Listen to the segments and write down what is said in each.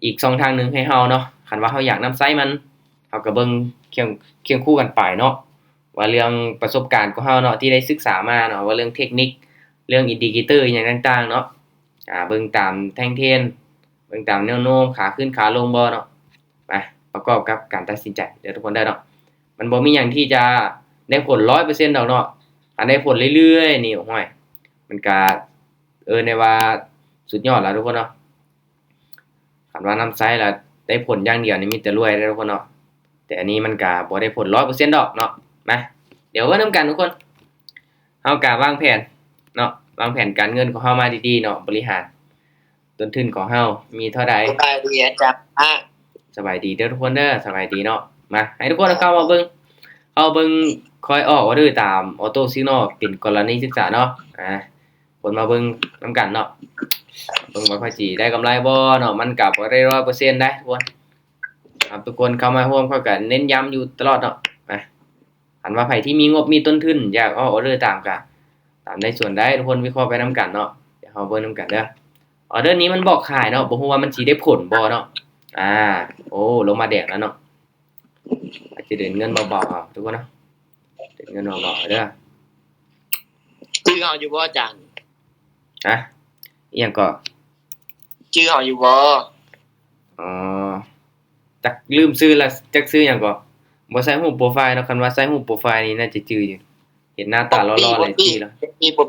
อีกช่องทางหนึ่งให้เฮาเนาะคันว่าเฮาอยากนำไซมันเฮาก็เบิ่งเคียงคู่กันไปเนาะว่าเรื่องประสบการณ์ของเฮาเนาะที่ได้ศึกษามาเนาะว่าเรื่องเทคนิคเรื่องอินดิเคเตอร์อิหยังต่างๆเนาะเบิ่งตามแท่งเทรนด์เบิ่งตามแนวโน้มขาขึ้นขาลงบ่เนาะไปประกอบกับการตัดสินใจเด้อทุกคนเด้อเนาะมันบ่มีหยังที่จะได้ผล100%ดอกเนาะอันได้ผลเรื่อยๆนี่โอ้โฮมันก็ได้ว่าสุดยอดแล้วทุกคนเนาะ คันว่าน้ำใสแล้วได้ผลอย่างเดียวนี่มีแต่รวยเด้อทุกคนเนาะแต่อันนี้มันก็บ่ได้ผล100%ดอกเนาะมาเดี๋ยวเบิ่งนำกันทุกคนเฮาก็วางแผนเนาะวางแผนการเงินของเฮามาดีๆเนาะบริหารต้นทุนของเฮามีเท่าใดสบายดีอาจารย์สบายดีเด้อทุกคนเด้อสบายดีเนาะมาให้ทุกคนเข้ามาเบิ่งคอยออกออเดอร์ตามออโตซิโนเป็นกรณีศึกษาเนาะคนมาเบิ่งนำกันเนาะเบิ่งว่าค่อยสิได้กำไรบ่เนาะมันก็บ่ได้100%ได้ทุกคนครับทุกคนเข้ามาร่วมเขาก็เน้นย้ำอยู่ตลอดเนาะคันว่าไผที่มีงบมีต้นทุนอยากออกออเดอร์ตามก็ตามได้ส่วนได้ทุกคนวิเคราะห์ไปนำกันเนาะเดี๋ยวเฮาเบิ่งนำกันเด้อออเดอร์นี้มันบอกขายเนาะบ่ฮู้ว่ามันสิได้ผลบ่เนาะโอ้ลงมาแดงแล้วเนาะอาจจะเดินเงินเบาๆเอาทุกคนเนาะเดินเงินเบาๆเด้อชื่อเฮาอยู่บ่อาจารย์อีหยังก็ชื่อเฮาอยู่บ่อ๋อจักลืมชื่อละจักชื่อหยังก็บ่ใส่รูปโปรไฟล์เนาะคันว่าใส่รูปโปรไฟล์นี่น่าจะจื้ออยู่เห็นหน้าตาหล่อๆเลยจื้อแล้ว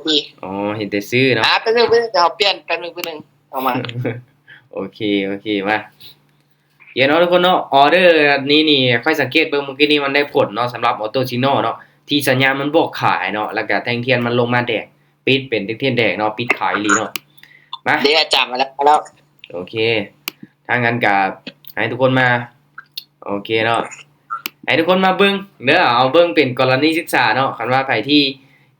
ปีอ๋อเห็นแต่ชื่อเนาะแป๊บนึงเดี๋ยวเปลี่ยนแป๊บนึงเอามา โอเคมาเดี๋ยวเนาะทุกคนเนาะออเดอร์นี้นี่ค่อยสังเกตเบิ่งเมื่อกี้นี้มันได้ผลเนาะสำหรับ Auto Chino เนาะที่สัญญาณมันบอกขายเนาะแล้วก็แท่งเทียนมันลงมาแดงปิดเป็นแท่งเทียนแดงเนาะปิดขายอีหลีเนาะมาเดี๋ยวอาจารย์มาแล้วโอเคถ้างั้นก็ให้ทุกคนมาโอเคเนาะให้ทุกคนมาเบิ่งเด้อเอาเบิ่งเป็นกรณีศึกษาเนาะคันว่าไผที่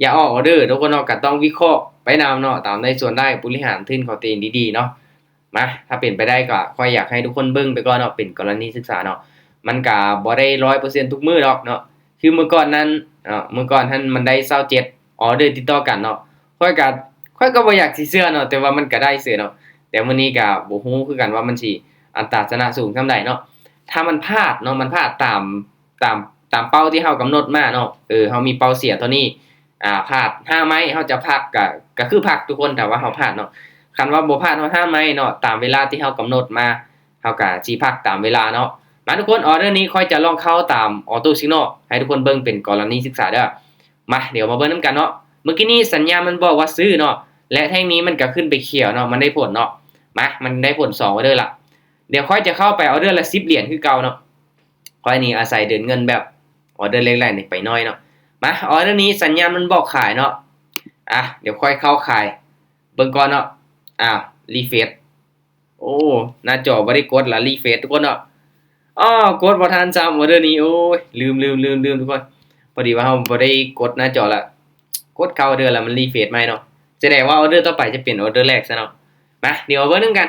อยากออกออเดอร์ทุกคนเนาะก็ต้องวิเคราะห์ไปนำเนาะตามในส่วนได้บริหารทุนของตัวเองดีๆเนาะมาถ้าเป็นไปได้ก็ค่อยอยากให้ทุกคนเบิ่งไปก่อนเนาะเป็นกรณีศึกษาเนาะมันก็บ่ได้100%ทุกมื้อดอกเนาะคือเมื่อก่อนนั้นเมื่อก่อนท่านมันได้27ออเดอร์ติดต่อกันเนาะค่อยก็บ่อยากสิเชื่อเนาะแต่ว่ามันก็ได้เสียเนาะแต่มื้อนี้ก็บ่ฮู้คือกันว่ามันสิอัตราชนะสูงส่าใดเนาะถ้ามันพลาดเนาะมันพลาดตามเป้าที่เฮากำหนดมาเนาะเฮามีเป้าเสียเท่านี้พลาด5ไม้เฮาจะพักก็คือพักทุกคนแต่ว่าเฮาพลาดเนาะคันว่าบ่พลาดเฮาห้ามไม้เนาะตามเวลาที่เฮากำหนดมาเฮาก็สิพักตามเวลาเนาะมาทุกคนออเดอร์นี้ค่อยจะลองเข้าตามออโตซิโนให้ทุกคนเบิ่งเป็นกรณีศึกษาเด้อมาเดี๋ยวมาเบิ่งนำกันเนาะเมื่อกี้นี้สัญญาณมันบอกว่าซื้อเนาะและแท่งนี้มันก็ขึ้นไปเขียวเนาะมันได้ผลเนาะมามันได้ผล2ออเดอร์ละเดี๋ยวค่อยจะเข้าไปออเดอร์ละ10เหรียญคือเก่าเนาะค่อยนี่อาศัยเดินเงินแบบออเดอร์เล็กๆนี่ไปน้อยเนาะมาออเดอร์นี้สัญญาณมันบอกขายเนาะเดี๋ยวค่อยเข้าขายเบิ่งก่อนเนาะรีเฟรชโอ้หน้าจอบ่ได้กดละรีเฟรชทุกคนเนาะกดบ่ทันซ้ำออเดอร์นี้โอ้ยลืมทุกคนพอดีว่าเฮาบ่ได้กดหน้าจอละกดเข้าออเดอร์แล้วมันรีเฟรชใหม่เนาะแสดงว่าออเดอร์ต่อไปจะเป็นออเดอร์แรกซะเนาะมาเดี๋ยวเบิ่งนำกัน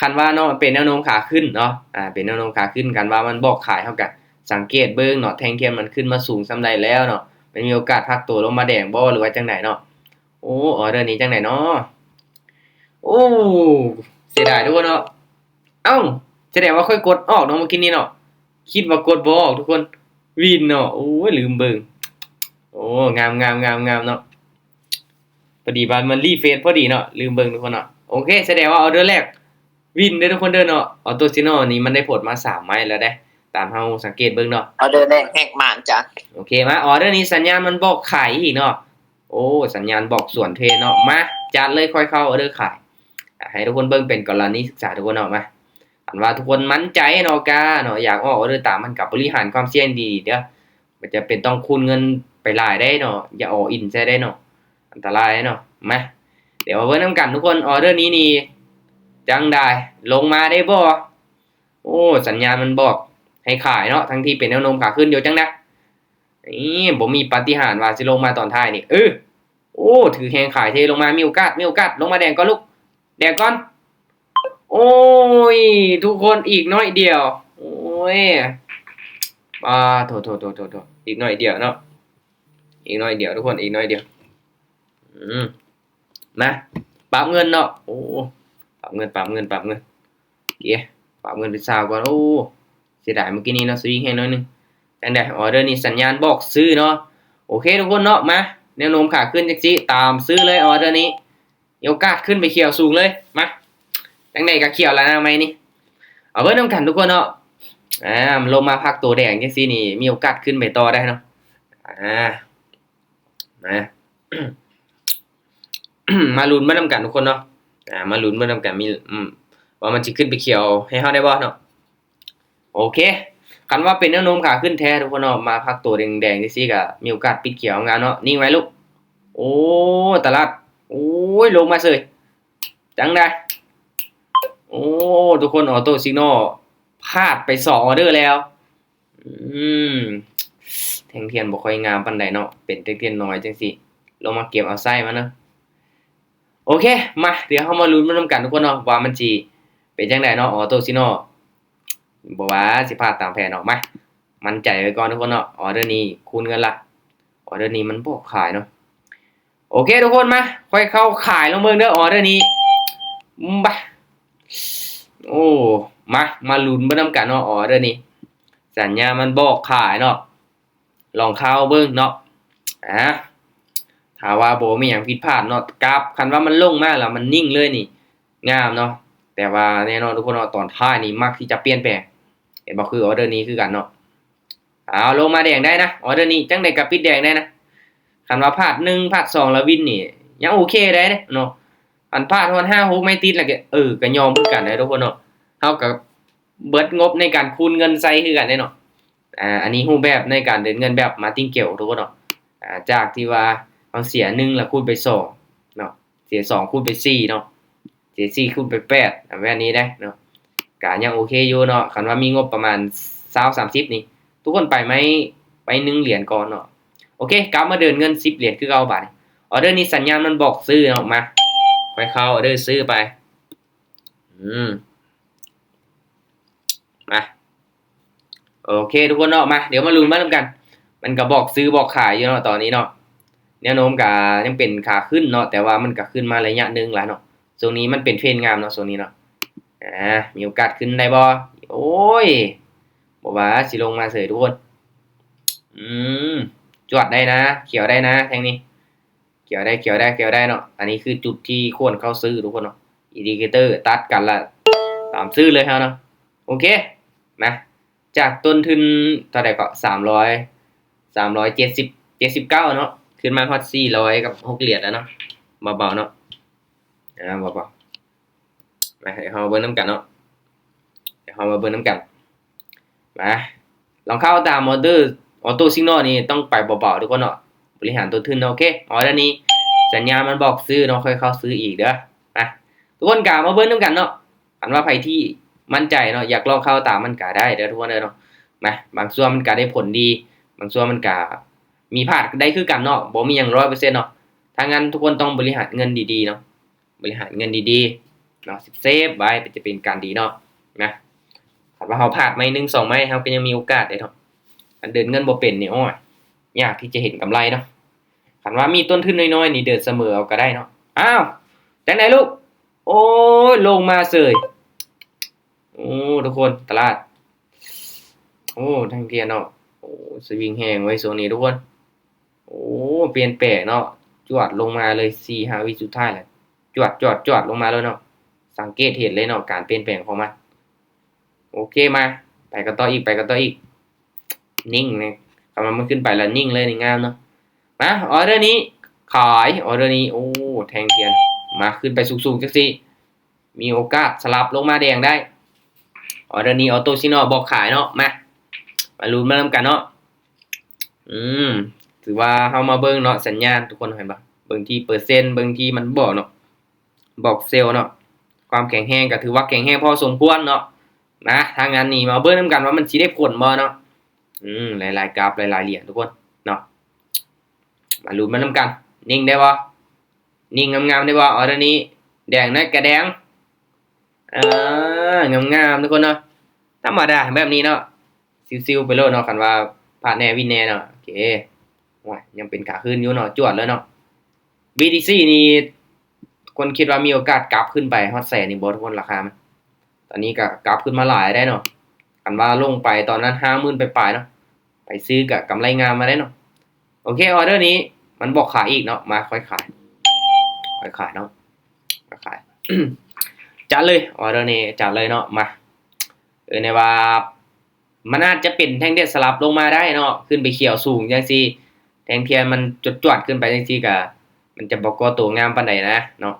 คันว่าเนาะเป็นแนวโน้มขาขึ้นเนาะเป็นแนวโน้มขาขึ้นกันว่ามันบอกขายเฮาก็สังเกตเบิ่งเนาะแท่งเทียนมันขึ้นมาสูงส่าใดแล้วเนาะมันมีโอกาสพักตัวลงมาแดงบ่หรือว่าจังไดเนาะโอ้ออเดอร์นี้จังไดเนาะโอ้เสียดายทุกคนเนาะแสดงว่าค่อยกดออกเนาะเมื่อกี้นี้เนาะคิดว่ากดบ่ออกทุกคนวินเนาะโอ้ยลืมเบิ่งโอ้งามเนาะพอดีว่ามันรีเฟรชพอดีเนาะลืมเบิ่งทุกคนเนาะโอเคแสดงว่าออเดอร์แรกวินเด้อทุกคนเด้อเนาะออโตซิโนนี่มันได้ผลมา3ไม้แล้วเด้ตามเฮาสังเกตเบิ่งเนาะออเดอร์แรกแหกหมานจ้ะโอเคมาออเดอร์นี้สัญญาณมันบอกขายอีกเนาะโอ้สัญญาณบอกส่วนเทเนาะมาจัดเลยค่อยเข้าออเดอร์ขายให้ทุกคนเบิ่งเป็นกรณีศึกษาทุกคนเนาะมาอันว่าทุกคนมั่นใจเนาะเนาะอยากออกออเดอร์ตามมันกับบริหารความเสี่ยงดีเด้อมันจะเป็นต้องคูณเงินไปหลายได้เนาะอย่าอออินใช้ได้เนาะอันตรายเนาะมาเดี๋ยวมาเบิ่งนำกันทุกคนออเดอร์นี้นี่จังได้ลงมาได้บ่โอ้สัญญาณมันบอกให้ขายเนาะทั้งที่เป็นแนวโน้มขาขึ้นอยู่จังนะนี่บ่มีปาฏิหาริย์ว่าสิลงมาตอนท้ายนี่โอ้ถือแฮงขายเทลงมามีโอกาสลงมาแดงก่อนลูกแดงก่อนโอ้ยทุกคนอีกน้อยเดียวโอ้ยโทอีกน้อยเดียวเนาะอีกน้อยเดียวทุกคนอีกน้อยเดียวมาปรับเงินเนาะโอ้ปรับเงิน ฝากเงินไปซาวก่อนโอ้เสียดายเมื่อกี้นี้เนาะสวิงให้น้อยนึงจังได๋ออเดอร์นี้สัญญาณบอกซื้อเนาะโอเคทุกคนเนาะมาแนวโน้มขาขึ้นจังซี่ตามซื้อเลยออเดอร์นี้มีโอกาสขึ้นไปเขียวสูงเลยมาจังได๋ก็เขียวแล้วนะไหมนี่เอาเบิ่งนํกันทุกคนเนาะมันลงมาพักตัวแดงจังซี่นี่มีโอกาสขึ้นไปต่อได้เนาะมา มาลุ้นมานํกันทุกคนเนาะมาลุ้นมานํกันมีว่ามันสิขึ้นไปเขียวให้เฮาได้บ่เนาะโอเคคันว่าเป็นแนวโน้มขาขึ้นแท้ทุกคนเนาะมาพักตัวแดงๆจังซี่ก็มีโอกาสปิดเขียวงามเนาะนิ่งไว้ลูกโอ้ตลาดโอ้ยลงมาเสยจังได๋โอ้ทุกคนออโต้ซิกนอลพลาดไป2ออเดอร์แล้วแท่งเทียนบ่ค่อยงามปานใดเนาะเป็นแท่งเทียนน้อยจังซี่ลงมาเก็บเอาไส้มาเนาะโอเคมาเดี๋ยวเฮามาลุ้นมานํกันทุกคนเนาะว่ามันสิเป็นจังไดเนาะออโต้ซิกนอลบ่ว่าสิพลาดตามแผนเนาะมามั่นใจไว้ก่อนทุกคนเนาะออเดอร์นี้คูณเงินละออเดอร์นี้มันบ่ขายเนาะโอเคทุกคนมาค่อยเข้าขายลงเบิ่งเด้อออเดอร์นี้บะโอ้มาลุ้นเบิ่งนํกันเนาะออเดอร์นี้สัญญามันบอกขายเนาะลองเข้าเบิ่งเนาะถ้าว่าบ่มีหยังผิดพลาดเนาะกราฟคันว่ามันลงมาแล้วมันนิ่งเลยนี่งามเนาะแต่ว่าแน่นอนทุกคนเนาะตอนท้ายนี่มักที่จะเปลี่ยนแปลงเห็นบ่คือออเดอร์นี้คือกันเนาะเอาลงมาแดงได้นะออเดอร์นี้จังได๋ก็ปิดแดงได้นะคันว่าพลาด1พลาด2แล้ววินนี่ยังโอเคได้เด้เนาะอันพลาดฮอด5 6ไม่ติดแล้วก็ก็ยอมคือกันได้ทุกคนเนาะเฮาก็เบิดงบในการคูณเงินใส่คือกันได้เนาะอันนี้รูปแบบในการเดินเงินแบบ Martingale ทุกคนเนาะจากที่ว่าเอาเสีย1แล้วคูณไป2เนาะเสีย2คูณไป4เนาะเสีย4คูณไป8แบบนี้ได้เนาะก็ยังโอเคอยู่เนาะคันว่ามีงบประมาณ20 30นี่ทุกคนไปไหมไป1เหรียญก่อนเนาะโอเคกลับมาเดินเงิน10เหรียญคือเก่าบาดออเดอร์นี้สัญญาณมันบอกซื้อเนาะมาไปเข้าออเดอร์ซื้อไปมาโอเคทุกคนเนาะมาเดี๋ยวมาลุ้นมานํกันมันก็บอกซื้อบอกขายอยู่เนาะตอนนี้เนาะแนวโน้มก็ยังเป็นขาขึ้นเนาะแต่ว่ามันก็ขึ้นมาระยะนึงแล้วเนาะช่วงนี้มันเป็นเทรนด์งามเนาะช่วงนี้เนาะมีโอกาสขึ้นได้บ่โอ้ยบ่ว่าสิลงมาเสยทุกคนจวดได้นะเขียวได้นะแทงนี้เขียวได้เนาะอันนี้คือจุดที่ควรเข้าซื้อทุกคนเนาะอินดิเคเตอร์ตัดกันละตามซื้อเลยเฮาเนาะโอเคมาจากต้นทุนเท่าใดก็370 79เนาะขึ้นมาฮอด400กับ6เหรียญแล้วเนาะเบาๆเนาะเบาๆมาให้เฮาเบิ่งนำกันเนาะเดี๋ยวเฮามาเบิ่งนำกันมาลองเข้าตามออเดอร์ออโต้ซิกนอลนี่ต้องไปเบาๆทุกคนเนาะบริหารต้นทุนเนาะโอเคออเดอร์นี้สัญญาณมันบอกซื้อเนาะค่อยเข้าซื้ออีกเด้อมาทุกคนก็มาเบิ่งนำกันเนาะอันว่าไผที่มั่นใจเนาะอยากลองเข้าตามมันก็ได้เด้อทุกคนเด้อเนาะมาบางส่วนมันก็ได้ผลดีบางส่วนมันก็มีพลาดได้คือกันเนาะบ่มีหยัง 100% เนาะถ้างั้นทุกคนต้องบริหารเงินดีๆเนาะบริหารเงินดีๆเนาะเซฟไว้จะเป็นการดีเนาะนะถ้าว่าเฮาพลาดไม่1 2ไม่เฮาก็ยังมีโอกาสได้เนาะอันเดินเงินบ่เป็นนี่โอ้ยยากที่จะเห็นกำไรเนาะคันว่ามีต้นทุนน้อยๆนี่เดินเสมอเอาก็ได้เนาะอ้าวจังได๋ลูกโอ้ยลงมาเสยโอ้ทุกคนตลาดโอ้ทั้งเทียนเนาะโอ้สวิงแฮงไว้โซนนี้ทุกคนโอ้เปลี่ยนแปลงเนาะจวดลงมาเลย4-5 วิสุดท้ายแล้วจวดลงมาแล้วเนาะสังเกตเห็นเลยเนาะการเปลี่ยนแปลงของมันโอเคมาไปกันต่ออีกนิ่งนะคำว่ามันขึ้นไปแล้วนิ่งเลยนี่งามเนาะมาออเดอร์นี้ขายออเดอร์นี้โอ้แทงเทียนมาขึ้นไปสูงๆจังซี่มีโอกาสสลับลงมาแดงได้ออเดอร์นี้ออโต้ซิโนบอกขายเนาะมาลุ้นมาเริ่มกันเนาะถือว่าเฮามาเบิ่งเนาะสัญญาณทุกคนเห็นบ่เบิ่งที่เปอร์เซ็นต์เบิ่งที่มันบอกเนาะบอกเซลล์เนาะความแข็งแรงก็ถือว่าแข็งแรงพอสมควรเนาะนะทางงานนี้มาเบิ่งนำกันว่ามันสิได้ผลบ่เนาะหลายๆกราฟหลายๆเหรียญทุกคนเนาะมาลุ้นมานำกันนิ่งได้บ่นิ่งงามๆได้บ่ออเดอร์นี้แดงนะกระแดงงามๆทุกคนเนาะธรรมดาแบบนี้เนาะซิวๆไปโลดเนาะคันว่าพลาดแน่วินแน่เนาะโอเคโอ้ยยังเป็นขาขึ้นอยู่เนาะจวดแล้วเนาะ BTC นี่คนคิดว่ามีโอกาสกลับขึ้นไปฮอดแสนนี่บ่ทุกคนราคามัน อนนี้ก็กลับขึ้นมาหลายได้เนาะคันว่าลงไปตอนนั้น50,000ไปปลายๆเนาะไปซื้อกับกำไรงามมาได้เนาะโอเคออเดอร์นี้มันบอกขายอีกเนาะมาค่อยขายเนาะค่อยขาย จัดเลยออเดอร์นี้จัดเลยเนาะมาในว่ามันอาจจะเป็นแท่งเด็ดสลับลงมาได้เนาะขึ้นไปเขียวสูงจังซี่แทงเทียนมันจวดๆขึ้นไปจังซี่ก็มันจะบ่ก่อตัวงามปานใดนะเนาะ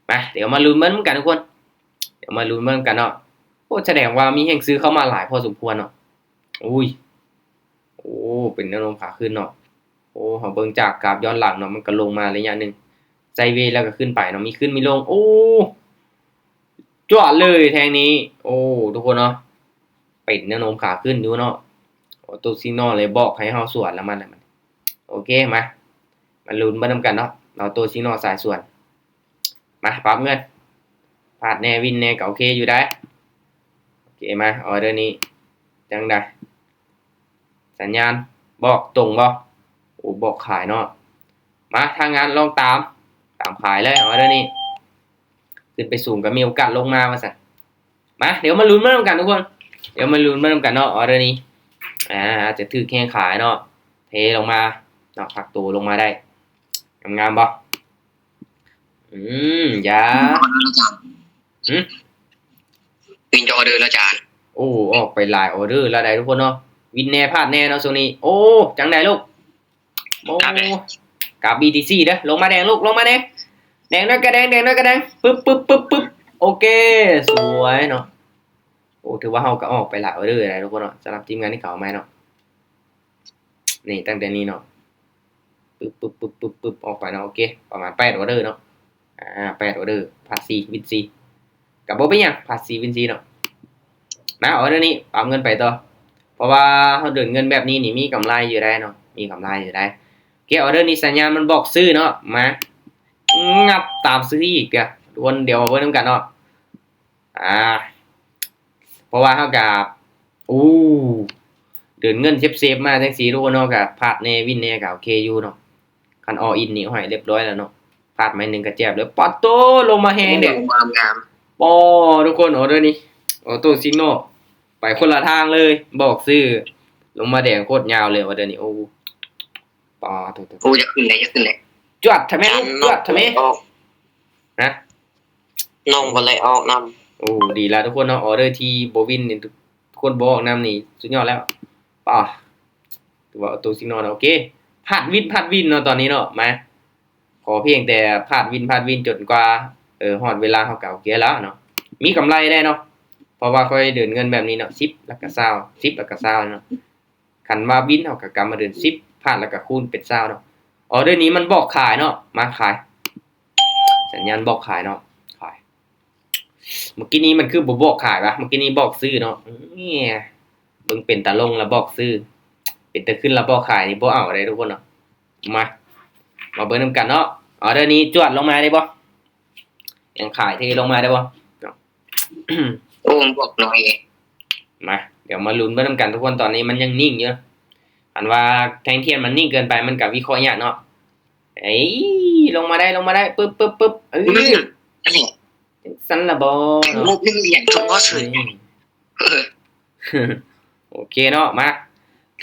มาเดี๋ยวมาลุ้นมันกันทุกคนเดี๋ยวมาลุ้นมันกันเนาะโอ้แสดงว่ามีแห่งซื้อเข้ามาหลายพอสมควรเนาะอุ้ยโอ้เป็นแนวโน้มขาขึ้นเนาะโอ้เฮาเบิ่งจากกราฟย้อนหลังเนาะมันก็ลงมาระยะหนึงไซด์เวย์แล้วก็ขึ้นไปเนาะมีขึ้นมีลงโอ้จวดเลยแทงนี้โอ้ทุกคนเนาะเป็นแนวโน้มขาขึ้นอยู่เนาะออโต้ซิกนอลเลยบอกให้เฮาสวนแล้วมันโอเคมาลุ้นเบิ่นำกันเนาะออโต้ซิกนอลสายสวนมาปรับเงินพลาดแน่วินแน่ก็โอเคอยู่ได้โอเคมาออเดอร์นี้จังได๋สัญญาณบอกตรงบ่โอ้บอกขายเนาะมาถ้างานลองตามขายเลยออเดอร์นี้ขึ้นไปสูงก็มีโอกาสลงมาว่าซั่นมาเดี๋ยวมาลุ้นนำกันทุกคนเดี๋ยวมาลุ้นนำกันเนาะออเดอร์นี้จะถือแข้งขายเนาะเทลงมาเนาะพักตัวลงมาได้งามๆบ่อย่าวินจะออเดอร์แล้วจานโอ้ออกไปหลายออเดอร์แล้วได้ทุกคนเนาะวินแน่พลาดแน่เนาะช่วงนี้โอ้จังได๋ลูกโอ้กับ BTC เด้อลงมาแดงลูกลงมาแดงน้อยกระแดงปึ๊บโอเคสวยเนาะโอ้ถือว่าเฮาก็ออกไปหลายออเดอร์ได้ทุกคนเนาะสำหรับทีมงานที่เขาเอามาเนาะนี่ตั้งแต่นี้เนาะปึ๊บออกไปเนาะโอเคประมาณ8ออเดอร์เนาะ8ออเดอร์พาส4วินซีก็บ่เป็นหยังพาส4วินซีเนาะมาออเดอร์นี้เอาเงินไปต่อเพราะว่าเฮาเดินเงินแบบนี้นี่มีกำไรอยู่ได้เนาะมีกำไรอยู่ได้โอเคออเดอร์นี้สัญญาณมันบอกซื้อเนาะมางับตามซื้ออีกอ่ะทุกคนเดี๋ยวมาเบิ่งนำกันเนาะเพราะว่าเฮากับเดินเงินเซฟๆมาจังซี่ทุกคนเนาะก็พลาดแน่วินแน่ก็โอเคอยู่เนาะคันอออินนี่ให้เรียบร้อยแล้วเนาะพลาดไม้นึงก็เจ็บเลยปอดโตลงมาแฮงเด้งามปอทุกคนออเดอร์นี้ออโต้ซิกโนไปคนละทางเลยบอกซื้อลงมาแดงโคตรยาวเลยออเดอร์นี้โอ้ปอโตโอ้จะขึ้นเลยจวดทำไมจวดทำไมนะน้องบ่ไล่ออกนำโอ้ดีแล้วทุกคนเนาะออเดอร์ที่บ่วินนี่ทุกคนบ่ออกนำนี่สุดยอดแล้วป่ะถือว่าออโต้ซิกโนโอเคพลาดวินเนาะตอนนี้เนาะมาขอเพียงแต่พลาดวินจนกว่าฮอดเวลาเฮาก็โอเคแล้วเนาะมีกำไรได้เนาะเพราะว่าค่อยเดินเงินแบบนี้เนาะ10แล้วก็20 10แล้วก็20เนาะคันว่าวินเฮาก็กำมาเดิน10พลาดแล้วก็คูณเป็น20เนาะออเดอร์นี้มันบอกขายเนาะมาขายสัญญาณบอกขายเนาะขายเมื่อกี้นี้มันคือบ่บอกขายปะเมื่อกี้นี้บอกซื้อเนาะเนี่ยเบิ่งเป็นตาลงแล้วบอกซื้อเป็นตาขึ้นแล้วบอกขายนี่บ่เอาได้ทุกคนเนาะมาเบิ่งนำกันเนาะออเดอร์นี้จวดลงมาได้บ่ยังขายเทลงมาได้บ่โอ้บอกหน่อยมาเดี๋ยวมาลุ้นเบิ่งนำกันทุกคนตอนนี้มันยังนิ่งอยู่อันว่าแทงเทียนมันนิ่งเกินไปมันก็วิเคราะห์ยากเนาะลงมาได้ปึ๊บสั่นล่ะบ่เนาะเหรียญทุกก็ซื้อโอเคเนาะมา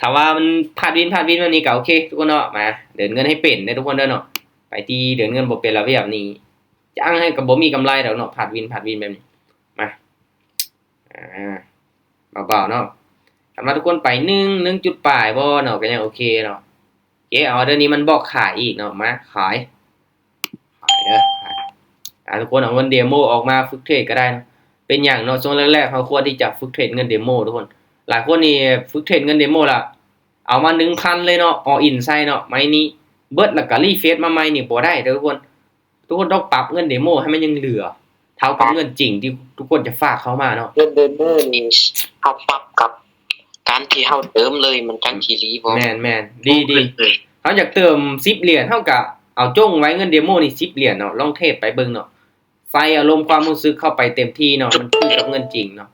ถ้าว่ามันพลาดวินวันนี้ก็โอเคทุกคนเนาะมาเดินเงินให้เป็นเด้อทุกคนเด้อเนาะไปที่เดินเงินบ่เป็นแล้วแบบนี้จ้างให้ก็บ่มีกำไรดอกเนาะพลาดวินแบบนี้มาเบาๆเนาะถ้ามาทุกคนไป1จุดปลายบ่เนาะก็ยังโอเคเนาะโอเคออเดอร์นี้มันบอกขายอีกเนาะมาขายเด้อทุกคนเอาเงินเดโมออกมาฝึกเทรดก็ได้นะเป็นอย่างเนาะช่วงแรกๆเฮาควรที่จะฝึกเทรดเงินเดโมทุกคนหลายคนนี่ฝึกเทรดเงินเดโมล่ะเอามา 1,000 เลยเนาะอออินใส่เนาะไม้นี้เบิดแล้วก็รีเฟซมาใหม่นี่บ่ได้เด้อทุกคนต้องปรับเงินเดโมให้มันยังเหลือเท่ากับเงินจริงที่ทุกคนจะฝากเข้ามาเนาะเงินเดโมนี่เฮาปรับกับการที่เฮาเติมเลยมันจังสิรีบ่แม่นๆดีๆเฮาอยากเติม10เหรียญเฮาก็เอาจ้งไว้เงินเดโมนี่10เหรียญเนาะลองเทสไปเบิ่งเนาะใส่อารมณ์ความรู้สึกเข้าไปเต็มที่เนาะมันคือกับเงินจริงเนาะ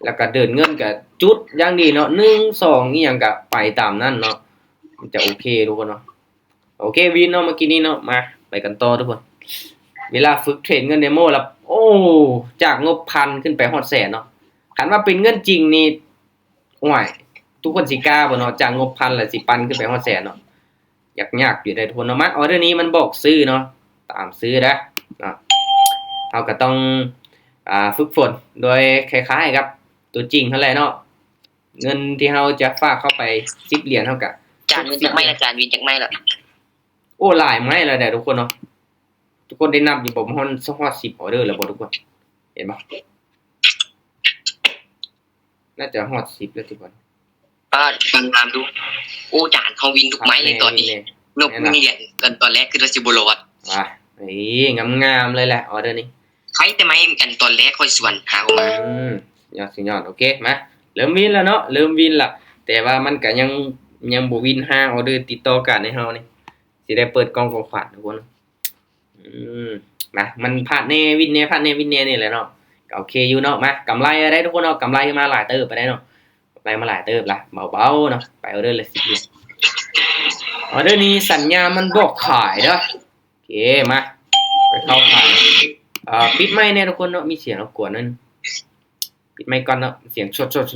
แล้วก็เดินเงินก็จุดอย่างดีเนาะ1 2อีหยังก็ไปตามนั้นเนาะมันจะโอเคทุกคนเนาะโอเควินเนาะเมื่อกี้นี้เนาะมาไปกันต่อทุกคนเวลาฝึกเทรดเงินเดโมแล้ว โอ้จากงบพันขึ้นไปฮอดแสนเนาะคันว่าเป็นเงินจริงนี่โอ้ยทุกคนสิกล้าบ่เนาะจากงบพันแล้วสิปันขึ้นไปฮอดแสนเนาะยากๆอยู่ได้ทุกคนเนาะมาออเดอร์นี้มันบอกซื้อเนาะตามซื้อนะเนาะเฮาก็ต้องฝึกฝนโดยคล้ายๆครับตัวจริงเท่าไหร่เนาะเงินที่เฮาจะฝากเข้าไป10เหรียญเท่ากับ จานวินจักไม่ละจานวินจักไม่ละ โอ้หลายไม้แล้วทุกคนเนาะทุกคนได้นับอยู่บ่ฮอด10ออเดอร์แล้วบ่ทุกคนเห็นบ่น่าจะฮอด10แล้วทุกคน ฟังตามดูโอ้จานเขาวินทุกไม้เลยตอนนี้นกวินเหรียญกันตอนแรกคือเราสิบ่รอด ว่ะนี่งามๆเลยแหละออเดอร์นี้ ใครแต่ไม้กันตอนแรกค่อยสวนหาออกมา ยอดสุดยอดโอเคมาเริ่มวินแล้วเนาะเริ่มวินละแต่ว่ามันก็ยังบ่วิน5ออเดอร์ติดต่อกันให้เฮานี่สิได้เปิดกล่องของขวัญทุกคนมามันพลาดแน่วินแน่พลาดแน่วินแน่นี่แหละเนาะก็โอเคอยู่เนาะมากำไรได้ทุกคนเนาะกำไรมาหลายเติบไปได้เนาะกำไรมาหลายเติบละเบาๆเนาะไปออเดอร์ละ10เหรียญออเดอร์นี้สัญญามันบอกขายเด้อโอเคมาไปเข้าขายปิดไมค์เนี่ยทุกคนเนาะมีเสียงรบกวนนั่นปิดไมค์ก่อนเนาะเสียง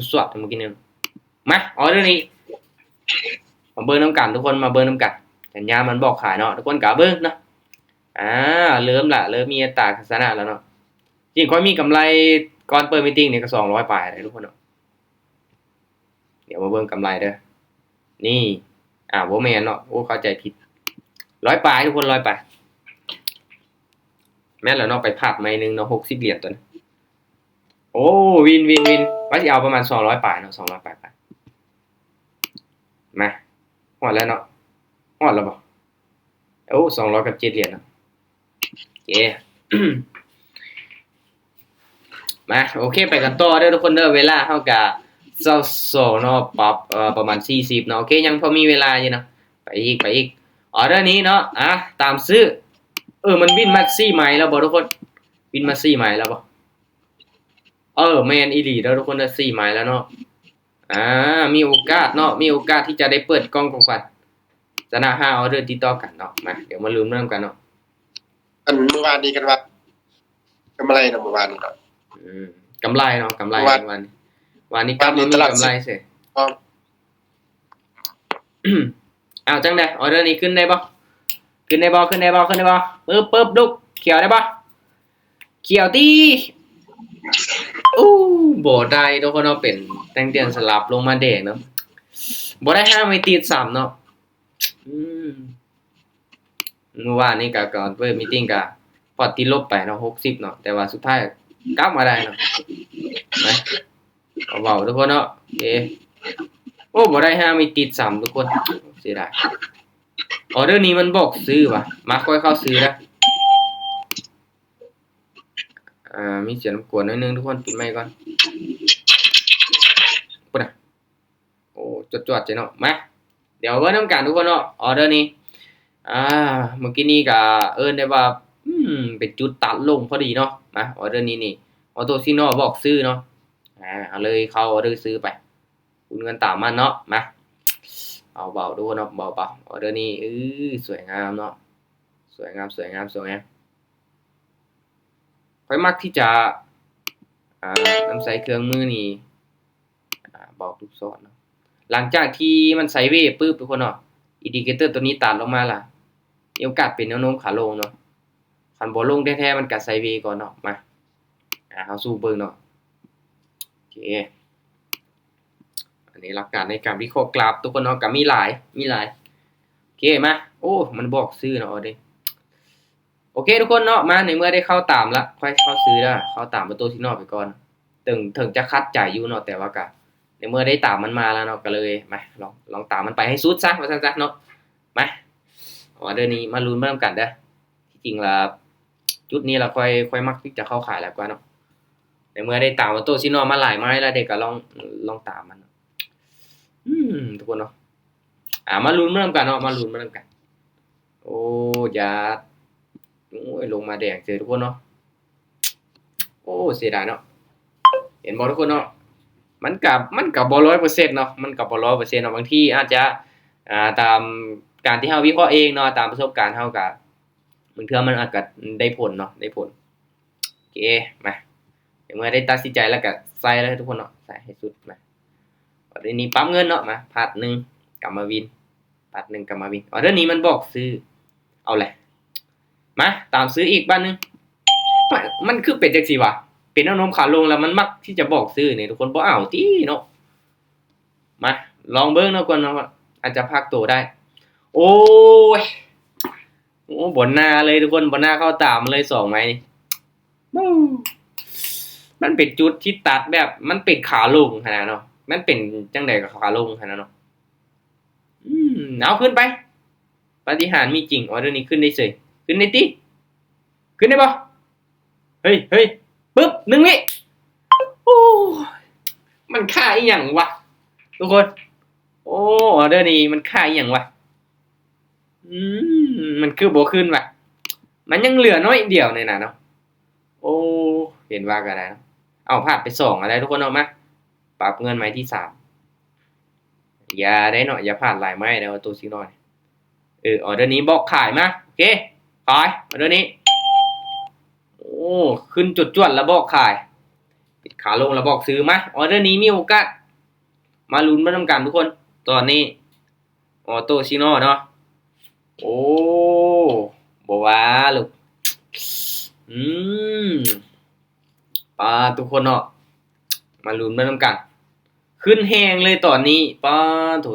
สวดๆเมื่อกี้เนี่ยมาออเดอร์นี้มาเบิ่งน้ำกันทุกคนมาเบิ่งน้ำกันสัญญามันบอกขายเนาะทุกคนกะเบิ่งเนาะเริ่มมีอัตราทัศนะแล้วเนาะจริงค่อยมีกำไรก่อนเปิดมีตติ้งเนี่ยก็200ปลายเลยทุกคนเนาะเดี๋ยวมาเบิ่งกำไรเด้อนี่บ่แม่นเนาะโอ้เข้าใจผิด100ปลายทุกคน100ปลายแม่นแล้วเนาะไปพลาดไม้นึงเนาะ60เหรียญตัวนี้โอ้วินว่าสิเอาประมาณ200ปลายเนาะ200ปลายมาฮอดแล้วเนาะฮอดแล้วบ่โอ้200กับ7เหรียญเนาะโอเค มาโอเคไปกันต่อเด้อทุกคนเด้อเวลาเฮาก็22เนาะปรับประมาณ40เนาะโอเคยังพอมีเวลาอยู่เนาะไปอีกออเดอร์นี้เนาะตามซื้อมันวินมา4ไม้แล้วบ่ทุกคนวินมา4ไม้แล้วบ่แม่นอีหลีเด้อทุกคนเด้อ4ไม้แล้วเนาะมีโอกาสเนาะมีโอกาสที่จะได้เปิดกล่องของขวัญชนะ5ออเดอร์ติดต่อกันเนาะมาเดี๋ยวมาลุ้นนำกันเนาะ อันเมื่อวานนี้กันว่ากำไรนะเมื่อวานนี้เนาะ กำไรเนาะกำไรวันนี้กำมีกำไรเสีย อ๋อ เอาจังได้ออเดอร์นี้ขึ้นได้บ่ปึ๊บลูกเขียวได้บ่เขียวตีบ่ได้ทุกคนเนาะเป็นแต่งเตือนสลับลงมาแดงเนาะบ่ได้5ไม่ติด3เนาะเมื่อวานนี้ก็ก่อนเปิดมีตติ้งก็พอติดลบไปเนาะ60เนาะแต่ว่าสุดท้ายกลับมาได้เนาะนะเบาๆทุกคนเนาะโอเคบ่ได้5ไม่ติด3ทุกคนเสียดายออเดอร์นี้มันบอกซื้อว่ะมาค่อยเข้าซื้อนะมีเสียงรบกวนนิดนึงทุกคนปิดไมค์ก่อนปุ๊บนะโอ้จวดๆใจเนาะมาเดี๋ยวเบิ่งนำกันทุกคนเนาะออเดอร์นี้เมื่อกี้นี้ก็ได้ว่าเป็นจุดตัดลงพอดีเนาะมาออเดอร์นี้นี่ออโตซิโนบอกซื้อเนาะเอาเลยเข้าออเดอร์ซื้อไปคุณเงินตามมันเนาะมาเอาเบาดูเนาะเบาออเดอร์นี้สวยงามเนาะสวยงามค่อยมักที่จะนำใส่เครื่องมือนี่บอกทุกสอนเนาะหลังจากที่มันไซด์เวย์ปึ๊บทุกคนเนาะอินดิเคเตอร์ตัวนี้ตัดลงมาล่ะมีโอกาสเป็นแนวโน้มขาลงเนาะคันบ่ลงแท้ๆมันก็ไซด์เวย์ก่อนเนาะมาเฮาสู้เบิ่งเนาะโอเคอันนี้หลักการในการวิเคราะห์กราฟทุกคนเนาะก็มีหลายโอเคมามันบอกซื้อเนาะเด้โอเคทุกคนเนาะมาในเมื่อได้เข้าตามละค่อยเข้าซื้อแล้วเข้าตามประตูซิโนไปก่อนถึงจะคัดจ่ายอยู่เนาะแต่ว่าก็ในเมื่อได้ตามมันมาแล้วเนาะก็เลยมาลองตามมันไปให้สุดซะว่าซั่นๆเนาะมาออเดอร์นี้มาลุ้นมานํกันเด้อที่จริงแล้วจุดนี้เราค่อยมักที่จะเข้าขายแล้วกว่าเนาะในเมื่อได้ตามประตูซิโนมาหลายไม้แล้วเด็กก็ลองตามมันทุกคนเนาะมาลุ้นมานํกันเนาะมาลุ้นมานํกันโอ้อย่าลงมาแดงเจอทุกคนเนาะเสียดายเนาะเห็นบ่ทุกคนเนาะมันก็บ่ 100% เนาะมันก็บ่ 100% เนาะบางทีอาจจะตามการที่เฮาวิเคราะห์เองเนาะตามประสบการณ์เฮาก็บางเทื่อมันอาจจะได้ผลเนาะได้ผล เคมาเดี๋ยวเมื่อได้ตัดสินใจแล้วก็ใส่เลยทุกคนเนาะใส่ให้สุดมาออเดอร์นี้ปั๊มเงินเนาะมาพาร์ทหนึ่งกลับมาวินพาร์ทหนึ่งกลับมาวินออเดอร์นี้มันบอกซื้อเอาแหละมาตามซื้ออีกบ้านนึงมันคือเป็ดจังซี่วะเป็นน้ำนมขาลงแล้วมันมักที่จะบอกซื้อนี่ทุกคนบ่เอาติเนาะมาลองเบิ่งเนาะก่อนเนาะอาจจะพักตัวได้ โอ้ยโอ้บนหน้าเลยทุกคนบนหน้าเข้าตามเลย2ไม้นี่บู๊มันเป็นจุดที่ตัดแบบมันเป็นขาลงขนาดเนาะมันเป็นจังไดกับขาลงขนาดเนาะเอาขึ้นไปปาฏิหาริย์มีจริงออเดอร์นี้ขึ้นได้เฉยขึ้นได้ติขึ้นได้บ่เฮ้ยปึ๊บ1 วิโอ้มันค่าอีหยังวะทุกคนโอ้ออเดอร์นี้มันค่าอีหยังวะมันคือบ่ขึ้นว่ะมันยังเหลือน้อยเดียวในน่ะเนาะโอ้เห็นว่าก็ได้เนาะเอาพลาดไป2อะไรทุกคนเอามาปรับเงินไม้ที่3อย่าได้เนาะอย่าพลาดหลายไม้เด้อตัวสิน้อยออเดอร์นี้บอกขายมาโอเคขายออเดอร์นี้โอ้ขึ้นจุดจวดแล้วบอกขายปิดขาลงแล้วบอกซื้อมาออเดอร์นี้มีโอกาสมาลุ้นมาทำกันทุกคนตอนนี้ออโตชิโน่เนาะโอ้บ่ว่าลูกปาทุกคนเนาะมาลุ้นมาทำกันขึ้นแหงเลยตอนนี้ปาโถ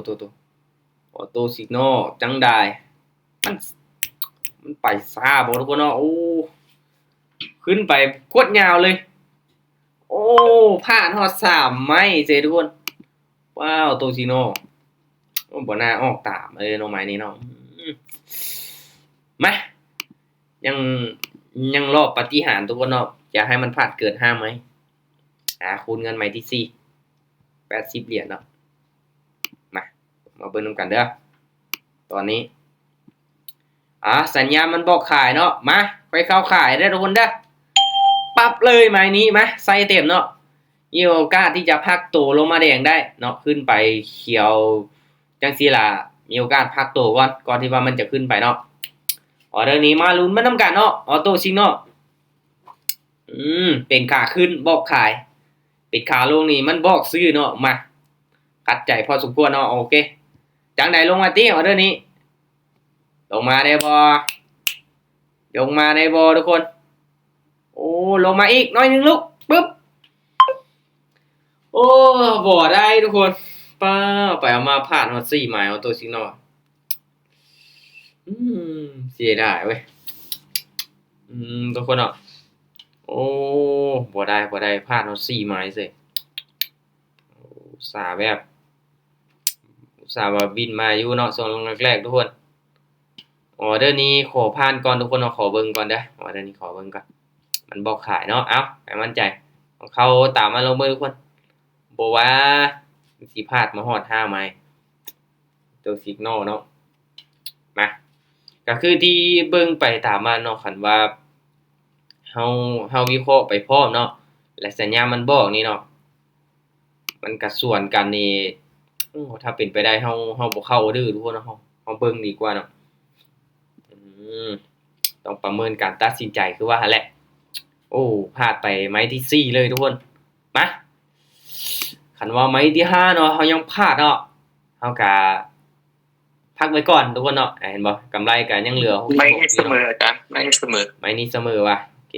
ออโตซิโน่จังได้มันไปซ่าบ่ทุกคนเนาะโอ้ขึ้นไปโคตรยาวเลยโอ้ผ่านฮอด3ไม้เจ้ทุกคนว้าวโตซิโน่บ่น่าออกตามเลยเนาะไม้นี้เนาะมายังรอบปาฏิหาริย์ทุกคนเนาะอย่าให้มันพลาดเกิน5ไม้คูณเงินไม้ที่4 80เหรียญเนาะมาเบิ่งนำกันเด้อตอนนี้สัญญาณมันบอกขายเนาะมาไปเข้าขายได้ทุกคนเด้อปั๊บเลยไม้นี้มาใส่เต็มเนาะมีโอกาสที่จะพักตัวลงมาแดงได้เนาะขึ้นไปเขียวจังซี่ล่ะมีโอกาสพักตัวก่อนที่ว่ามันจะขึ้นไปเนาะออเดอร์นี้มาลุ้นมานำกันเนาะออโต้ซิงเนาะเป็นขาขึ้นบอกขายเป็นขาลงนี่มันบอกซื้อเนาะมาขัดใจพอสมควรเนาะโอเคจังไดลงมาติออเดอร์นี้ลงมาได้บ่ทุกคนโอ้ลงมาอีกน้อยนึงลูกปึ๊บโอ้บ่ได้ทุกคนป้าไปเอามาผ่านฮอด4ไม้เอาตัวซิงเนาะเสียดายเว้ยทุกคนเนาะโอ้บ่ได้พลาดเอา4ไม้เสิอุตส่าห์ว่าบินมาอยู่เนาะช่วงแรกๆทุกคนออเดอร์นี้ขอผ่านก่อนทุกคนเนาะขอเบิ่งก่อนเด้อออเดอร์นี้ขอเบิ่งก่อนมันบอกขายเนาะเอ้าให้มั่นใจของเขาตามมาลงมือทุกคนบ่ว่าสิพลาดมาฮอด5ไม้ตัวสิกโนเนาะมาก็คือที่เบิ่งไปตามมาเนาะคันว่าเฮาวิเคราะห์ไปพร้อมเนาะและสัญญาณมันบอกนี่เนาะมันก็ส่วนกันนี่ถ้าเป็นไปได้เฮาบ่เข้าเด้อทุกคนเนาะเฮาเบิ่งดีกว่าเนาะต้องประเมินการตัดสินใจคือว่าหั่นแหละโอ้พลาดไปไม้ที่4เลยทุกคนมาคันว่าไม้ที่5เนาะเฮายังพลาดเนาะเฮาก็พักไว้ก่อนทุกคนเนาะเห็นบ่กำไรก็ยังเหลือไม่เสมอจ้ะไม่เสมอไม้นี้เสมอว่ะโอเค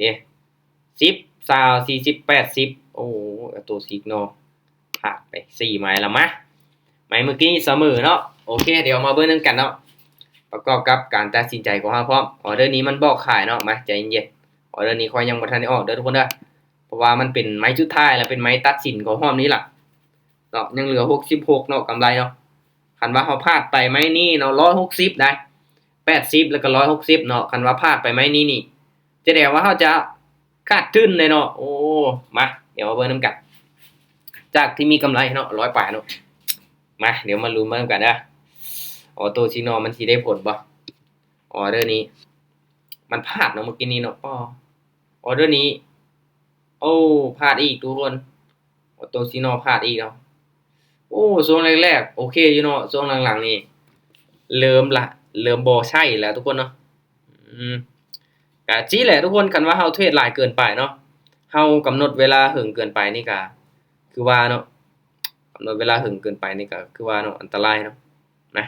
10 20 40 80โอ้ตัวซิกโนพลาดไป4ไม้ละมาไม้เมื่อกี้เสมอเนาะโอเคเดี๋ยวมาเบิ่งนำกันเนาะประกอบกับการตัดสินใจของเราพร้อมออเดอร์นี้มันบอกขายเนาะมาใจเย็นๆออเดอร์นี้ค่อยยังบ่ทันได้ออกเด้อทุกคนเด้อเพราะว่ามันเป็นไม้สุดท้ายแล้วเป็นไม้ตัดสินของรอบนี้ล่ะเนาะยังเหลือ66เนาะกำไรเนาะคันว่าเฮาพลาดไปไม้นี้เนาะ160ได้80แล้วก็160เนาะคันว่าพลาดไปไม้นี้นี่จะได้ว่าเฮาจะขาดทุนเลยเนาะโอ้มาเดี๋ยวมาเบิ่งนำกันจากที่มีกำไรเนาะ100ปลายเนาะมาเดี๋ยวมาลุ้นมากันเด้อออโตซิโนมันสิได้ผลบ่ออเดอร์นี้มันพลาดเนาะเมื่อกี้นี้เนาะออเดอร์นี้โอ้พลาดอีกทุกคนออโตซิโนพลาดอีกเนาะโอ้ช่วงแรกๆโอเคอยู่เนาะช่วงหลังๆนี่เริ่มบ่ใช่แล้วทุกคนเนาะก็จี้แหละทุกคนกันว่าเฮาเทรดหลายเกินไปเนาะ เฮากำหนดเวลาหึงเกินไปนี่ก็คือว่าเนาะกำหนดเวลาหึงเกินไปนี่ก็คือว่าเนาะอันตรายเนาะนะ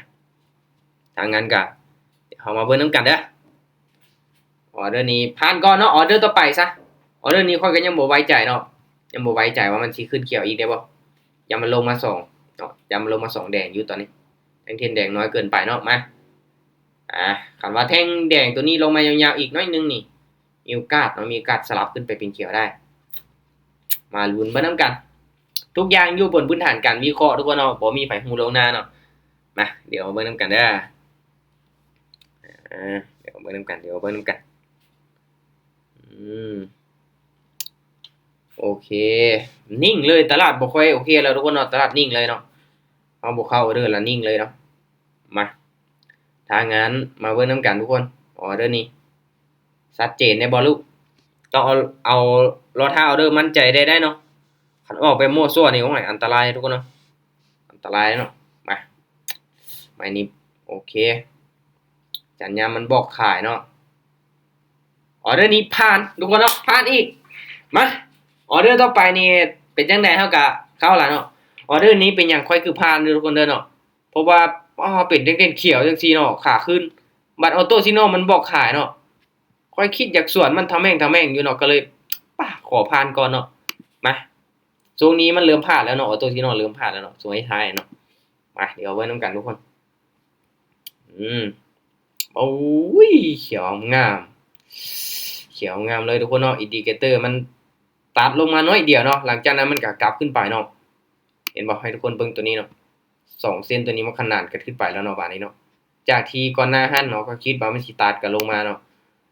ถ้างั้นก็เดี๋ยวเฮามาเบิ่งนํกันเด้อออเดอร์นี้ผ่านก่อนเนาะออเดอร์ต่อไปซะออเดอร์นี้ข้อยก็ยังบ่ไว้ใจเนาะยังบ่ไว้ใจว่ามันสิขึ้นเขียวอีกได้บ่อย่ามันลงมาสองเนาะอย่ามันลงมาสองแดงอยู่ตอนนี้แท่งเทียนแดงน้อยเกินไปเนาะมาคันว่าแท่งแดงตัวนี้ลงมายาวๆอีกน้อยนึงนี่มีโอกาสเนาะมีโอกาสสลับขึ้นไปเป็นเขียวได้มาลุ้นเบิ่งนํกันทุกอย่างอยู่บนพื้นฐานการวิเคราะห์ทุกคนเนาะบ่มีไผฮู้ล่วงหน้าเนาะมาเดี๋ยวเบิ่งนํกันเด้อเดี๋ยวเบิ่งนํกันโอเคนิ่งเลยตลาดบ่ค่อยโอเคแล้วทุกคนเนาะตลาดนิ่งเลยเนาะเอาบ่เข้าออเดอร์แล้วนิ่งเลยเนาะมาถ้างั้นมาเบิ่งนํกันทุกคนออเดอร์นี้ชัดเจนได้บ่ลูกต้องเอารอท่าออเดอร์มั่นใจได้เนาะคันออกไปมั่วซั่วนี่โอ้ยอันตรายทุกคนเนาะอันตรายเนาะมาไม้นี้โอเคสัญญาณมันบอกขายเนาะออเดอร์นี้ผ่านทุกคนเนาะผ่านอีกมาออเดอร์ต่อไปนี่เป็นจังได๋เฮาก็เข้าล่ะเนาะออเดอร์นี้เป็นหยังค่อยคือผ่านเด้อทุกคนเด้อเนาะเพราะว่าเป็นเด่นๆเขียวจังซี่เนาะขาขึ้นบัตรออโต้ซิโนมันบอกขายเนาะค่อยคิดอยากสวนมันทำแม่งอยู่เนาะก็เลยขอผ่านก่อนเนาะมาช่วงนี้มันเริ่มผ่านแล้วเนาะออโต้ซิโนเริ่มผ่านแล้วเนาะช่วงท้ายเนาะมาเดี๋ยวไว้นํกันทุกคนโอ้ยเขียวงามเลยทุกคนเนาะอินดิเคเตอร์มันตัดลงมาน้อยเดียวเนาะหลังจากนั้นมันก็กลับขึ้นไปเนาะเห็นบ่ให้ทุกคนเบิ่งตัวนี้เนาะ2เส้นตัวนี้มันขนานกันขึ้นไปแล้วเนาะบาดนี้เนาะจากที่ก่อนหน้าหันเนาะก็คิดว่ามันสิตัดกันลงมาเนาะ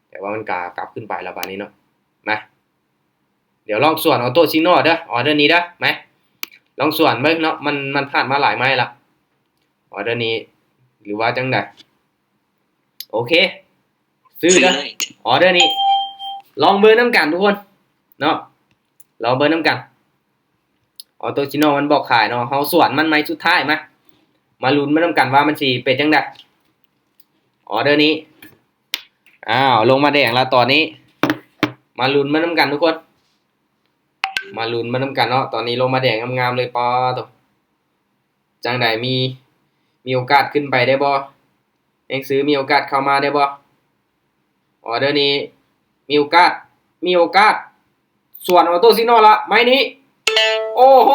แต่ว่ามันก็กลับขึ้นไปแล้วบาดนี้เนาะมาเดี๋ยวลองส่วนออโต้ซิโนเด้อออเดอร์นี้เด้อมั้ยลองส่วนเบิ่งเนาะมันผ่านมาหลายไม้ละออเดอร์นี้หรือว่าจังได๋โอเคซื้อเด้อออเดอร์นี้ลองเบิ่งนํกันทุกคนเนาะลองเบิ่งนํกันออโต้ซิโนมันบอกขายเนาะเฮาส่วนมันไม้สุดท้ายมาลุ้นมานํกันว่ามันสิเป็นจังได๋ออเดอร์นี้ลงมาแดงแล้วตอนนี้มาลุ้นมานํกันทุกคนมาลุ้นมานํกันเนาะตอนนี้ลงมาแดงงามๆเลยปอตจังได๋มีโอกาสขึ้นไปได้บ่แรงซื้อมีโอกาสเข้ามาได้บ่ออเดอร์นี้มีโอกาสส่วนออโต้ซิโนละไม้นี้โอ้โห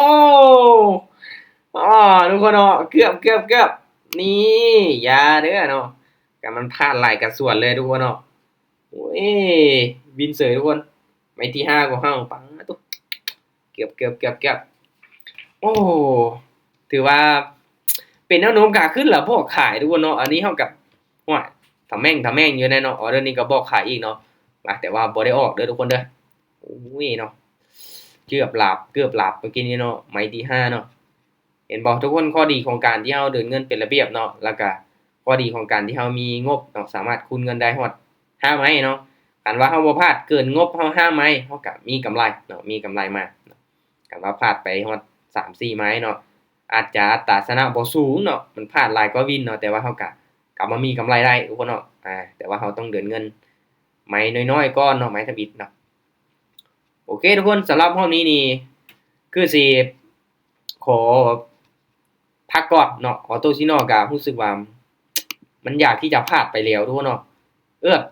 ทุกคนเนาะเกือบนี่อย่าเด้อเนาะก็มันพลาดหลายกระส่วนเลยทุกคนเนาะโอ้ยวินเสยทุกคนไม้ที่5ของเฮาปังตุ๊เกือบโอ้ถือว่าเป็นแนวโน้มขาขึ้นแล้วบอกขายทุกคนเนาะอันนี้เฮากับฮ้วยทำแม่งอยู่แน่เนาะออเดอร์นี้ก็บอกขายอีกเนาะแต่ว่าบ่ได้ออกเด้อทุกคนเด้อโอ้ยเนาะเกือบหลับเมื่อกี้นี้เนาะไม้ที่5เนาะเห็นบ่ทุกคนข้อดีของการที่เฮาเดินเงินเป็นระเบียบเนาะแล้วก็ข้อดีของการที่เฮามีงบเนาะสามารถคูณเงินได้ฮอด5ไม้เนาะคันว่าเฮาบ่พลาดเกินงบเฮา5ไม้เฮาก็มีกำไรเนาะมีกำไรมาคันว่าพลาดไปฮอด 3-4 ไม้เนาะอาจจะอัตราชนะบ่สูงเนาะมันพลาดหลายกว่าวินเนาะแต่ว่าเฮาก็กลับมามีกำไรได้ทุกคนเนาะแต่ว่าเฮาต้องเดินเงินไม้น้อยๆก่อนเนาะไม้ทบิดเนาะโอเคทุกคนสำหรับรอบนี้นี่คือสิขอพักก่อนเนาะออโต้ซิโนก็รู้สึกว่ามันอยากที่จะพลาดไปแล้วทุกคนเนาะ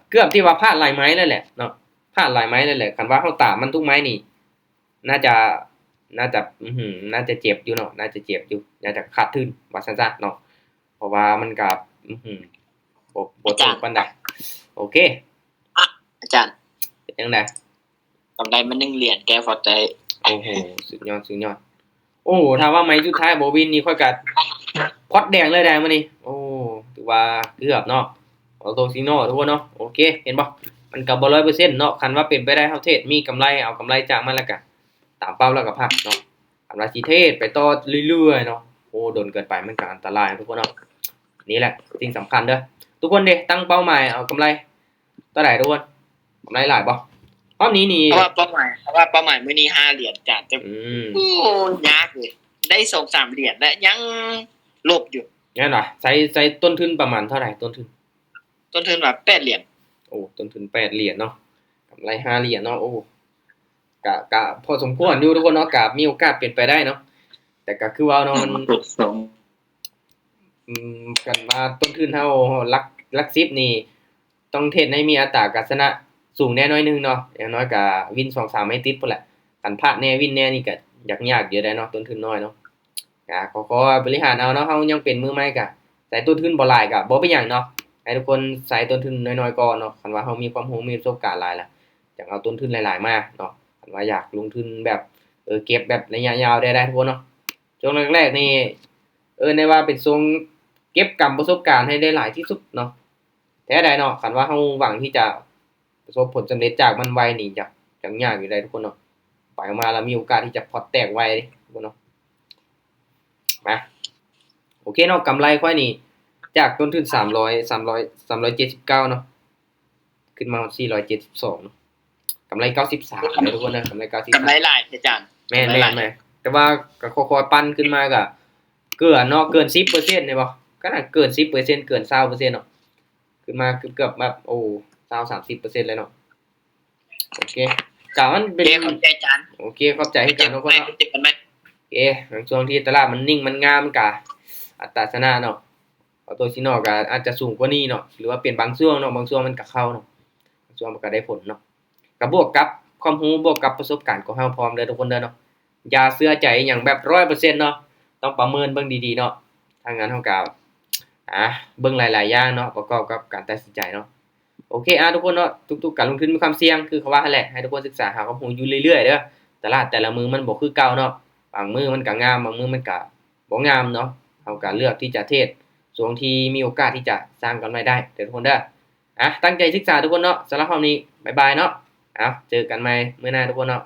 เกือบที่ว่าพลาดหลายไม้แล้วแหละเนาะพลาดหลายไม้แล้วแหละคันว่าเฮาตามมันทุกไม้นี่น่าจะน่าจะเจ็บอยู่เนาะน่าจะเจ็บอยู่น่าจะขาดทุนว่าซั่นซะเนาะเพราะว่ามันก็บ่ตกปานใดโอเคอาจารย์เป็นจังได๋กำไรมัน1เหรียญแกพอใจโอ้โหสุดยอดโอ้ถ้าว่าไม้สุดท้ายบ่วินนี่ค่อยก็พอดแดงเลยได้มื้อนี้โอ้ถือว่าเกือบเนาะออโต้ซิโนทุกคนเนาะโอเคเห็นบ่มันก็บ่ 100% เนาะคันว่าเป็นไปได้เฮาเทรดมีกำไรเอากำไรจากมันแล้วก็ตามเป้าแล้วก็พักเนาะกำไรสิเทรดไปต่อเรื่อยๆเนาะโอ้โดนเกินไปมันก็อันตรายทุกคนเนาะนี่แหละสิ่งสำคัญเด้อทุกคนเด้ตั้งเป้าหมายเอากำไรเท่าไหร่ทุกคนกำไรหลายบ่รอบนี้นี่เพราะว่าเป้าหมายมื้อนี้5เหรียญจ้ะจะโอ้ยากเลยได้ 2-3 เหรียญแล้วยังลบอยู่งั้นน่ะใช้ต้นทุนประมาณเท่าไหร่ต้นทุนว่า8เหรียญโอ้ต้นทุน8เหรียญเนาะกำไร5เหรียญเนาะโอ้ ก็พอสมควรอยู่ทุกคนเนาะก็มีโอกาสเป็นไปได้เนาะแต่ก็คือว่าเนาะมัน กดสอง กันว่าต้นทุนเฮาหลัก10นี่ต้องเทรดให้มีอัตราการชนะสูงแน่น้อยหนึงเนาะอย่างน้อยก็วิน2-3ให้ติดพุ่นแหละคันพลาดแน่วินแน่นี่ก็ยากอยู่ได้เนาะต้นทุนน้อยเนาะก็ขอบริหารเอาเนาะเฮายังเป็นมือใหม่ก็ใส่ต้นทุนบ่หลายก็บ่เป็นหยังเนาะให้ทุกคนใส่ต้นทุนน้อยๆก่อนเนาะคันว่าเฮามีความรู้มีประสบการณ์หลายแล้วจังเอาต้นทุนหลายๆมาเนาะคันว่าอยากลงทุนแบบเก็บแบบระยะยาวได้ทุกคนเนาะช่วงแรกๆนี่ในว่าเป็นทรงเก็บกำประสบการณ์ให้ได้หลายที่สุดเนาะแท้ใดเนาะคันว่าเฮาหวังที่จะประสบผลสำเร็จจากมันไวนี่จักยากอยู่ได้ทุกคนเนาะไปออกมาแล้วมีโอกาสที่จะพอร์ตแตกไวทุกคนเนาะมาโอเคเนาะกำไรค่อยนี่จากต้นทุน379เนาะขึ้นมา472เนาะกำไร93เลยทุกคนนะกำไร93 กำไรหลายอาจารย์ แม่นแต่ว่าก็ค่อยๆปั้นขึ้นมาก็เกินเนาะเกิน 10% ได้บ่ก็น่าเกิน 10% เกิน 20%เนาะขึ้นมาเกือบแบบโอ้20-30%เลยเนาะโอเคก็มันเป็น ขอบใจอาจารย์ โอเคขอบใจให้กันทุกคนเนาะ เจอกันไหม โอเคในช่วงที่ตลาดมันนิ่งมันงามก็อัตราชนะเนาะเอาตัวซิโนก็อาจจะสูงกว่านี้เนาะหรือว่าเปลี่ยนบางช่วงเนาะบางช่วงมันก็เข้าเนาะบางช่วงมันก็ได้ผลเนาะก็บวกกับความรู้บวกกับประสบการณ์ของเฮาพร้อมเด้อทุกคนเด้อเนาะอย่าเชื่อใจอหยังแบบ 100% เนาะต้องประเมินเบิ่งดีๆเนาะถ้างั้นเฮาก็เบิ่งหลายๆอย่างเนาะประกอบกับการตัดสินใจเนาะโอเคทุกคนเนาะทุกๆการลงทุนมีความเสี่ยงคือเขาว่าหั่นแหละให้ทุกคนศึกษาหาความรู้อยู่เรื่อยๆเด้อตลาดแต่ละมื้อมันบ่คือเก่าเนาะบางมื้อมันก็งามบางมื้อมันก็บ่งามเนาะเฮาก็เลือกที่จะเทรดช่วงที่มีโอกาสที่จะสร้างกำไรได้เด้อทุกคนเด้อตั้งใจศึกษาทุกคนเนาะสำหรับคราวนี้บ๊ายบายเนาะเจอกันใหม่มื้อหน้าทุกคนเนาะ